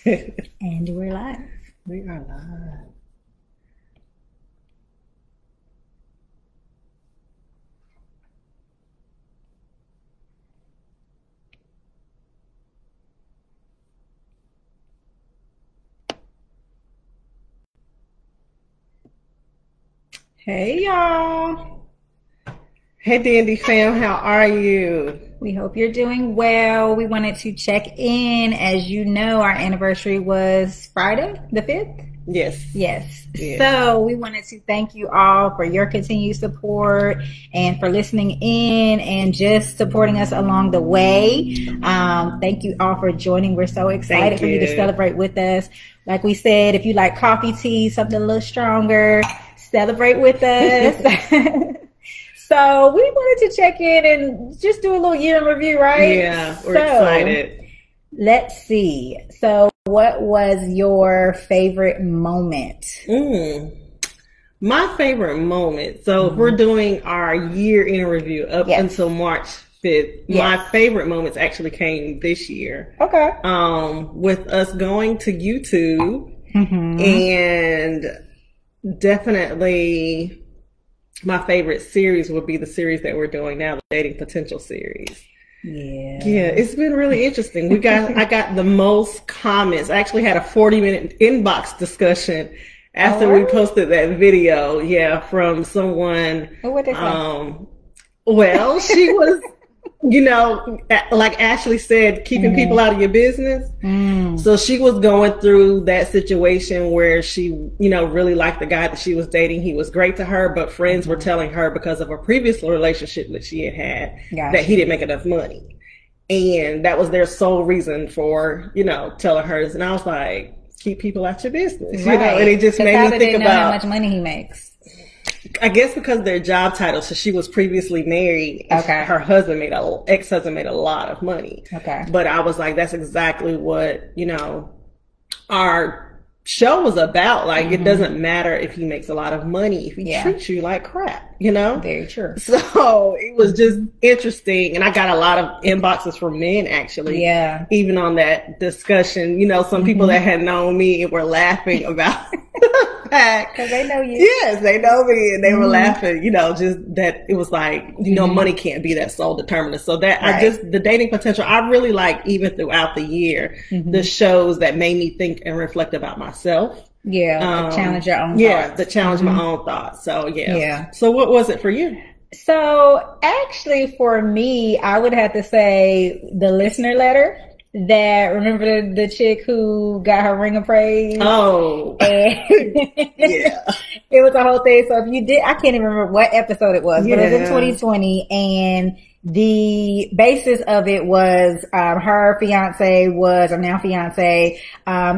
And we're live. We are live. Hey, y'all. Hey, Dandy fam, how are you? We hope you're doing well. We wanted to check in. As you know, our anniversary was Friday, the 5th. Yes. So we wanted to thank you all for your continued support and for listening in and just supporting us along the way. Thank you all for joining. We're so excited for you to celebrate with us. Like we said, if you like coffee, tea, something a little stronger, celebrate with us. So we wanted to check in and just do a little year in review, right? Yeah, we're excited. Let's see. So what was your favorite moment? My favorite moment. So if we're doing our year in review up until March 5th. My favorite moments actually came this year. Okay. With us going to YouTube and definitely my favorite series would be the series that we're doing now, the Dating Potential series. Yeah, it's been really interesting. I got the most comments. I actually had a 40-minute inbox discussion after we posted that video. Yeah, from someone. What they say? Well, she was, like Ashley said, keeping people out of your business. So she was going through that situation where she, really liked the guy that she was dating. He was great to her, but friends were telling her because of a previous relationship that she had that he didn't make enough money. And that was their sole reason for, telling her this. And I was like, keep people out your business, and it just made me think about how much money he makes. I guess because their job titles. So she was previously married. Okay. Her husband ex-husband made a lot of money. Okay. But I was like, that's exactly what, our show was about. Like, it doesn't matter if he makes a lot of money, if he treats you like crap, Very true. So it was just interesting. And I got a lot of inboxes from men, actually. Yeah. Even on that discussion, some people that had known me were laughing about because they know you. Yes, they know me, and they were laughing, just that it was like, money can't be that sole determinant. So that the Dating Potential, I really like, even throughout the year, the shows that made me think and reflect about myself. Yeah, challenge your own thoughts. Yeah, to challenge my own thoughts. So yeah. So what was it for you? So actually for me, I would have to say the listener letter. Remember the chick who got her ring of praise? Oh. And it was a whole thing. So if you did, I can't even remember what episode it was, but it was in 2020, and the basis of it was her fiance or now fiance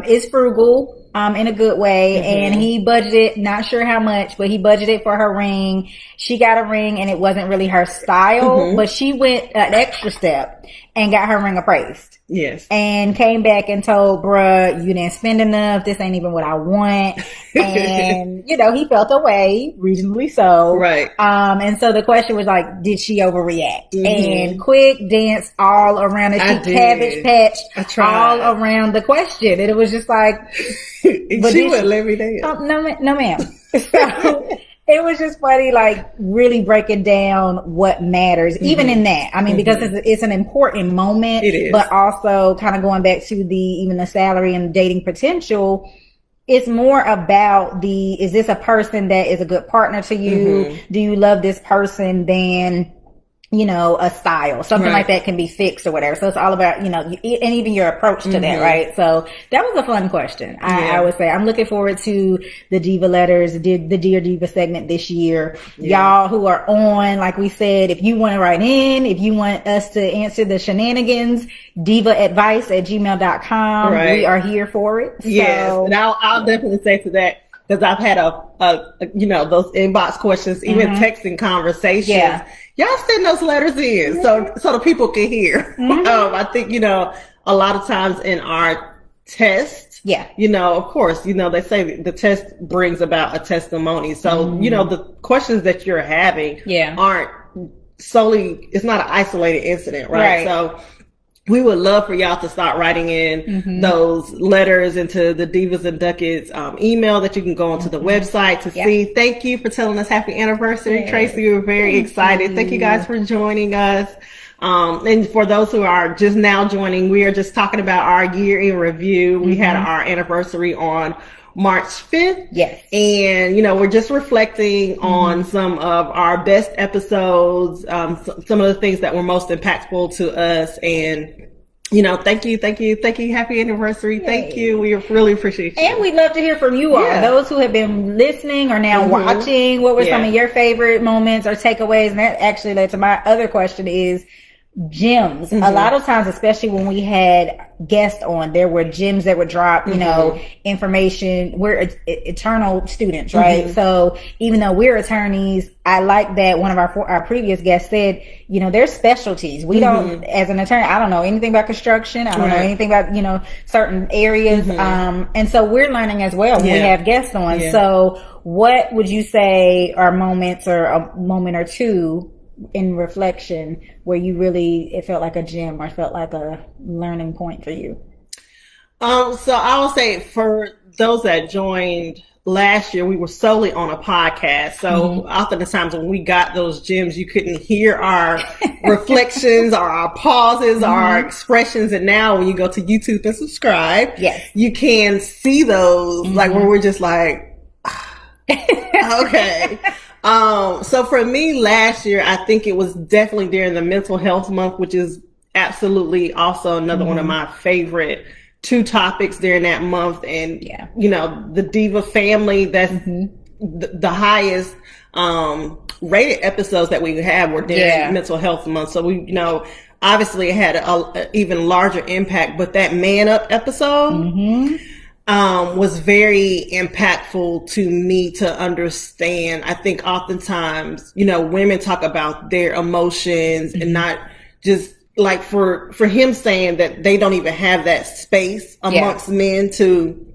is frugal in a good way, and he budgeted, not sure how much, but he budgeted for her ring. She got a ring and it wasn't really her style, but she went an extra step and got her ring appraised. Yes. And came back and told, bruh, you didn't spend enough. This ain't even what I want. And, he felt away, reasonably so. Right. And so the question was like, did she overreact? And quick dance all around it. She cabbage patched all around the question. And it was just like, but she wouldn't let me dance. No, ma'am. So it was just funny, like really breaking down what matters, even in that. I mean, because it's an important moment, it is. But also kind of going back to even the salary and dating potential. It's more about is this a person that is a good partner to you? Do you love this person than, a style, something like that can be fixed or whatever. So it's all about, and even your approach to that, right? So that was a fun question. I would say I'm looking forward to the Diva letters, the Dear Diva segment this year. Y'all who are on, like we said, if you want to write in, if you want us to answer the shenanigans, divaadvice@gmail.com. We are here for it. So. Yes. And I'll definitely say to that, because I've had those inbox questions, even texting conversations. Yeah. Y'all send those letters in so the people can hear. I think, a lot of times in our test, of course, they say the test brings about a testimony. So, the questions that you're having aren't solely, it's not an isolated incident, right? So we would love for y'all to start writing in those letters into the Divas and Ducats email that you can go onto the website to see. Thank you for telling us happy anniversary, Tracy. We're very excited. Thank you guys for joining us. And for those who are just now joining, we are just talking about our year in review. We had our anniversary on March 5th. Yes. And, you know, we're just reflecting on some of our best episodes, some of the things that were most impactful to us. And, you know, thank you. Happy anniversary. Yay. Thank you. We really appreciate you. And we'd love to hear from you all. Those who have been listening or now watching. What were some of your favorite moments or takeaways? And that actually led to my other question is, gems. A lot of times, especially when we had guests on, there were gems that would drop, you know, information. We're eternal students, right? So even though we're attorneys, I like that one of our previous guests said, you know, there's specialties. We don't, as an attorney, I don't know anything about construction. I don't know anything about, you know, certain areas. And so we're learning as well when we have guests on. So what would you say are moments or a moment or two in reflection where you really, it felt like a gem or felt like a learning point for you? So I will say for those that joined last year, we were solely on a podcast. So often the times when we got those gems, you couldn't hear our reflections or our pauses or our expressions. And now when you go to YouTube and subscribe, you can see those, like where we're just like, okay. So for me last year, I think it was definitely during the mental health month, which is absolutely also another one of my favorite two topics during that month. And, you know, the Diva family, that's the highest, rated episodes that we have were during mental health month. So we, you know, obviously it had a even larger impact, but that Man Up episode, was very impactful to me to understand. I think oftentimes, you know, women talk about their emotions and not just like for him saying that they don't even have that space amongst men to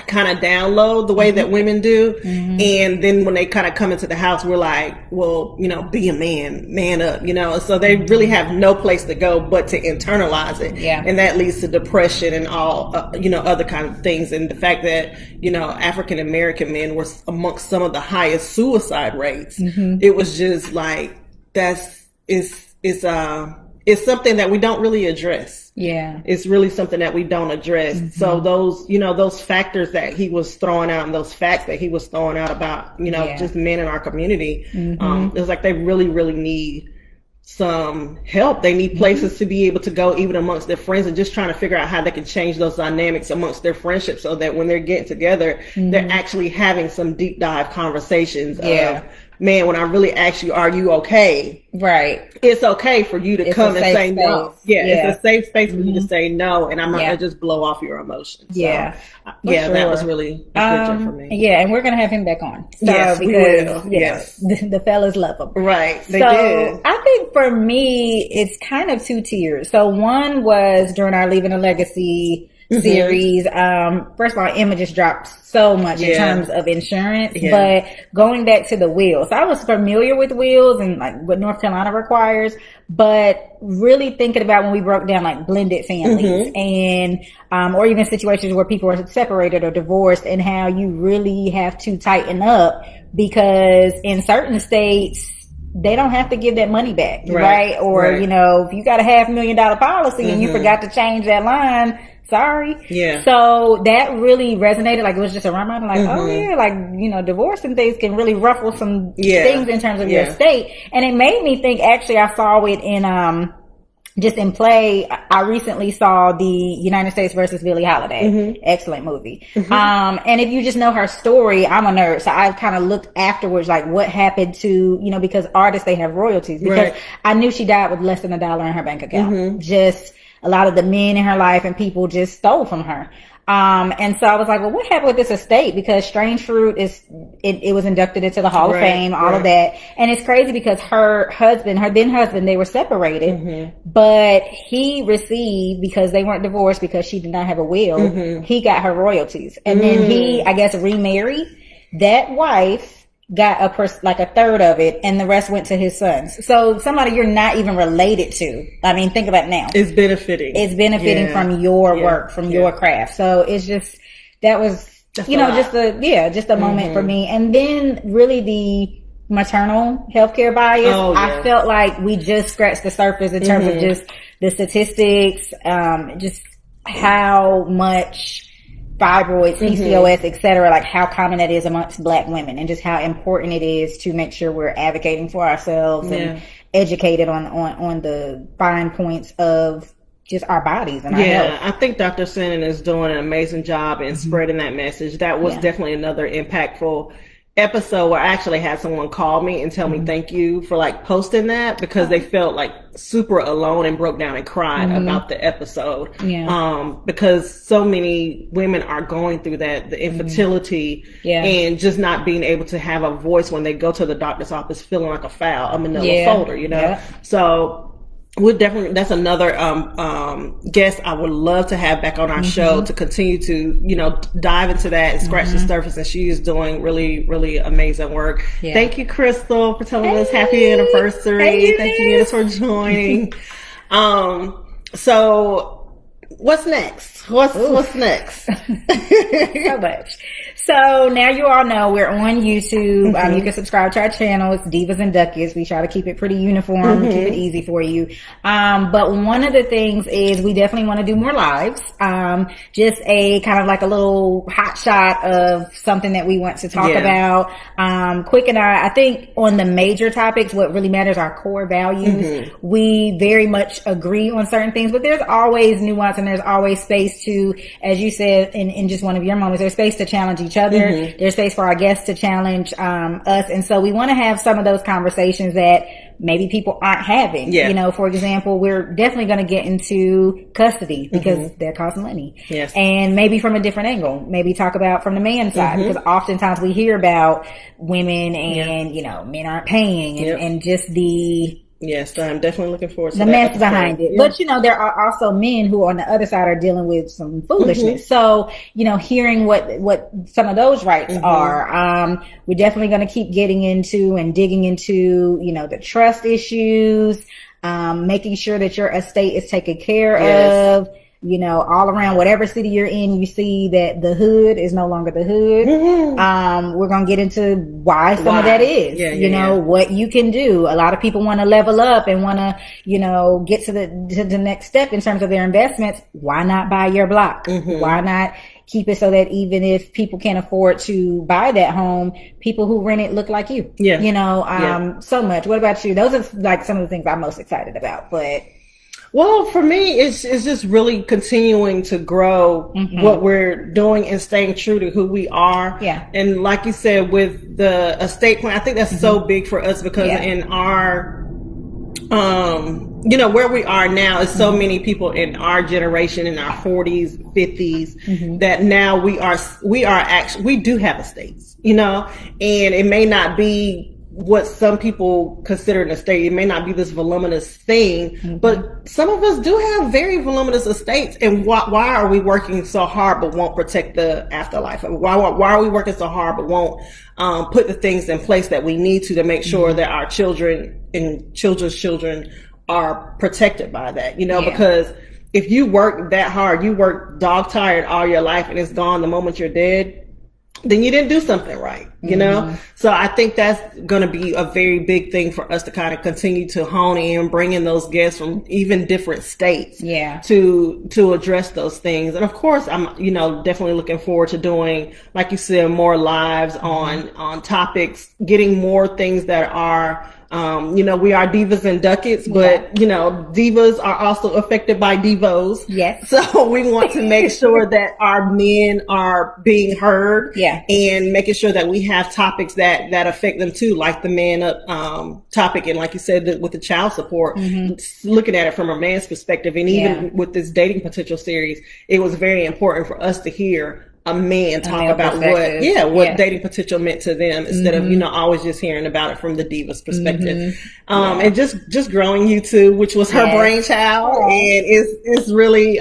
kind of download the way that women do. And then when they kind of come into the house, we're like, well, you know, be a man up, you know. So they really have no place to go but to internalize it. And that leads to depression and all, you know, other kinds of things. And the fact that, you know, African American men were amongst some of the highest suicide rates. It was just like, it's something that we don't really address. It's really something that we don't address. So those, you know, those factors that he was throwing out and those facts that he was throwing out about, you know, just men in our community, it was like they really, really need some help. They need places to be able to go even amongst their friends and just trying to figure out how they can change those dynamics amongst their friendships so that when they're getting together, they're actually having some deep dive conversations of, man, when I really ask you, are you okay? Right. It's okay for you to come and say no. It's a safe space for you to say no, and I'm not going to just blow off your emotions. So, that was really a good job for me. And we're going to have him back on. So, because, we will. The fellas love him. Right. They so did. I think for me, it's kind of two tiers. So one was during our Leaving a Legacy series. First of all, Emma just dropped so much in terms of insurance, but going back to the wills, I was familiar with wills and like what North Carolina requires, but really thinking about when we broke down like blended families and, or even situations where people are separated or divorced and how you really have to tighten up because in certain states, they don't have to give that money back, right? Or, you know, if you got a $500,000 policy and you forgot to change that line, sorry. So that really resonated. Like it was just a reminder, like, oh yeah, like, you know, divorce and things can really ruffle some things in terms of your estate. And it made me think, actually, I saw it in, just in play. I recently saw the United States versus Billie Holiday. Excellent movie. And if you just know her story, I'm a nerd. So I kind of looked afterwards, like what happened to, you know, because artists, they have royalties because I knew she died with less than $1 in her bank account. Just a lot of the men in her life and people just stole from her. And so I was like, well, what happened with this estate? Because Strange Fruit it was inducted into the Hall of Fame, all of that. And it's crazy because her then husband, they were separated, but he received, because they weren't divorced because she did not have a will, he got her royalties. And then he, I guess, remarried that wife, got like a third of it, and the rest went to his sons. So somebody you're not even related to. I mean, think about it now. It's benefiting. It's benefiting from your work, from your craft. So it's just, that was, just a moment for me. And then really the maternal healthcare bias. I felt like we just scratched the surface in terms of just the statistics, just how much fibroids, PCOS, etc., like how common that is amongst Black women, and just how important it is to make sure we're advocating for ourselves and educated on the fine points of just our bodies and our health. I think Dr. Shannon is doing an amazing job in spreading that message. That was definitely another impactful episode where I actually had someone call me and tell me thank you for like posting that, because they felt like super alone and broke down and cried about the episode. Because so many women are going through that, the infertility and just not being able to have a voice when they go to the doctor's office feeling like a manila folder, you know? So we're definitely, that's another guest I would love to have back on our show to continue to, you know, dive into that and scratch the surface. And she is doing really, really amazing work. Thank you, Crystal, for telling us happy anniversary. Thank you, Eunice, for joining. So what's next? What's next? So much. So now you all know we're on YouTube. You can subscribe to our channel. It's Divas and Ducats. We try to keep it pretty uniform, keep it easy for you. But one of the things is we definitely want to do more lives. Just a kind of like a little hot shot of something that we want to talk about. Quick and I think on the major topics, what really matters are core values. We very much agree on certain things, but there's always nuance and there's always space to, as you said in just one of your moments, there's space to challenge each other. There's space for our guests to challenge us. And so we want to have some of those conversations that maybe people aren't having. You know, for example, we're definitely going to get into custody because that costs money. And maybe from a different angle, maybe talk about from the man's side, because oftentimes we hear about women and, you know, men aren't paying and just the... Yes, I'm definitely looking forward to the mess behind it. But, you know, there are also men who on the other side are dealing with some foolishness. So, you know, hearing what some of those rights are, we're definitely going to keep getting into and digging into, you know, the trust issues, making sure that your estate is taken care of. You know, all around whatever city you're in, you see that the hood is no longer the hood. We're going to get into why some of that is, you know, what you can do. A lot of people want to level up and want to, you know, get to the next step in terms of their investments. Why not buy your block? Why not keep it so that even if people can't afford to buy that home, people who rent it look like you? You know, so much. What about you? Those are like some of the things I'm most excited about, but... Well, for me, it's just really continuing to grow what we're doing and staying true to who we are. And like you said, with the estate plan, I think that's so big for us because in our, you know, where we are now is so many people in our generation, in our 40s, 50s, that now we do have estates, you know, and it may not be what some people consider an estate. It may not be this voluminous thing, but some of us do have very voluminous estates. And why are we working so hard but won't protect the afterlife? Why are we working so hard but won't put the things in place that we need to make sure that our children and children's children are protected by that? You know, because if you work that hard, you work dog tired all your life and it's gone the moment you're dead, then you didn't do something right, you know? So I think that's going to be a very big thing for us to kind of continue to hone in, bring in those guests from even different states to address those things. And of course, I'm, you know, definitely looking forward to doing, like you said, more lives on topics, getting more things that are, you know, we are divas and ducats, but you know, divas are also affected by divos. So we want to make sure that our men are being heard and making sure that we have topics that affect them too, like the man up, topic. And like you said, with the child support, looking at it from a man's perspective. And even with this dating potential series, it was very important for us to hear a man talk about what dating potential meant to them instead of, you know, always just hearing about it from the Divas perspective. And just growing YouTube, which was her brainchild. And it's really,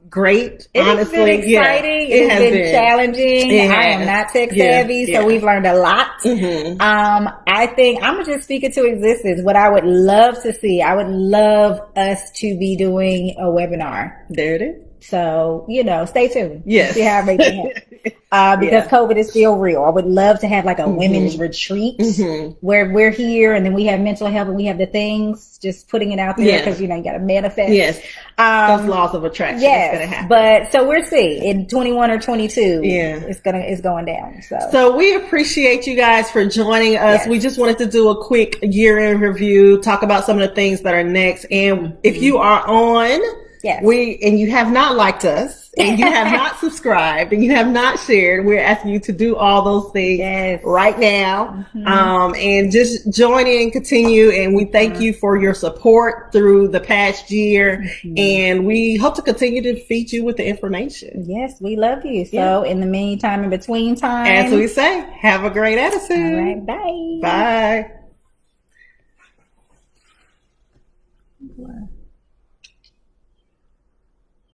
great. It has been exciting. It has been challenging. I am not tech savvy, so we've learned a lot. I think I'm just speaking to existence. What I would love to see, I would love us to be doing a webinar. There it is. So, you know, stay tuned. Yes. See how I make it happen. Because COVID is still real. I would love to have like a women's retreat where we're here and then we have mental health and we have the things, just putting it out there because, you know, you got to manifest. Yes. Those laws of attraction. Yes. Going to happen. But so we'll see in 21 or 22. It's going down. So we appreciate you guys for joining us. We just wanted to do a quick year in review, talk about some of the things that are next. And if you are on, and you have not liked us, and you have not subscribed, and you have not shared, we're asking you to do all those things right now. And just join in, continue, and we thank you for your support through the past year. And we hope to continue to feed you with the information. Yes, we love you. So in the meantime, in between time, as we say, have a great attitude. All right, bye. Bye.